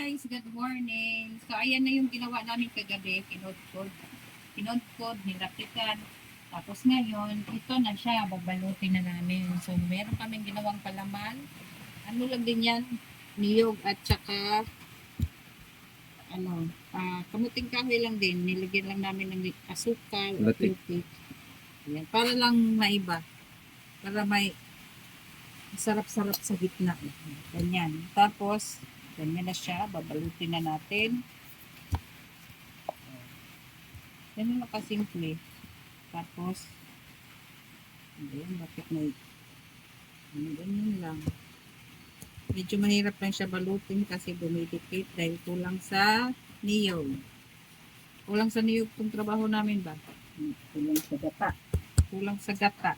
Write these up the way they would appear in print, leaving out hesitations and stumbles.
guys, good morning. So ayan na yung ginawa namin kagabi, kinodkod, nilapitan. Tapos ngayon, ito na siya, babalutin na namin. So meron kaming ginawang palaman. Ano lang din yan, niyog at saka kamuting kahoy lang din. Nilagyan lang namin ng asukal at lupi. Ayan, para lang maiba. Para may sarap-sarap sa gitna. Ganyan. Tapos, ganyan na siya. Babalutin na natin. Ganyan na kasimple. Tapos, ganyan. Bakit may ganyan lang. Medyo mahirap lang siya balutin kasi dumidikit dahil kulang sa niyog. Kulang sa niyog itong trabaho namin ba? Kulang sa gata. Kulang sa gata.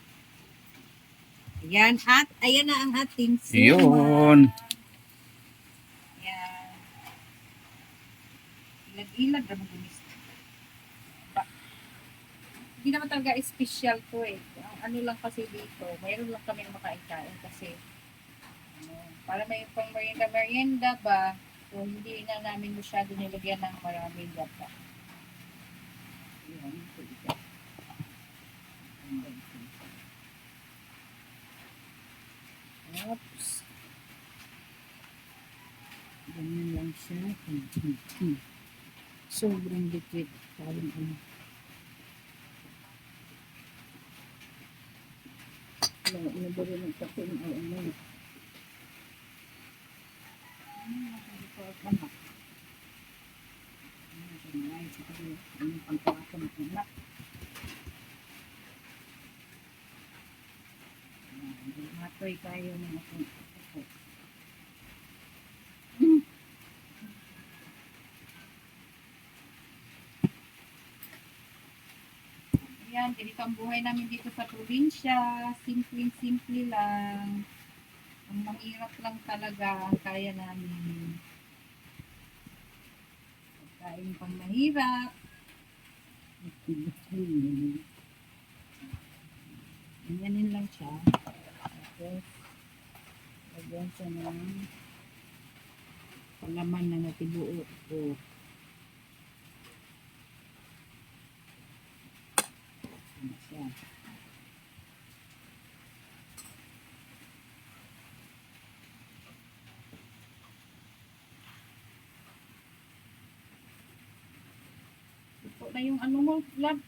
Ayan. At ayan na ang ating suma. Yun. Ayan. Ilag-ilag naman gumis. Hindi naman talaga special to eh. Ano lang kasi dito, mayroon lang kami na makain-kain kasi para may pang merienda ba, so hindi na namin masyado nilagyan ng maraming gata. Ayan, ito. Oops. Ganyan lang siya. Sobrang liquid. Parang ano. Ano ba rin ang kasi ng ano. Ano pangkawasan ng anak. Matoy tayo ng akong ako. Ayan, ganito ang buhay namin dito sa probinsya. Simple lang. Ang mahirap lang talaga ang kaya namin. Pagkain pang mahirap. Ganyanin lang siya. Tapos, lagyan siya ng palaman na natibuo ko. Ano siya. Ito na yung ano mo, lab.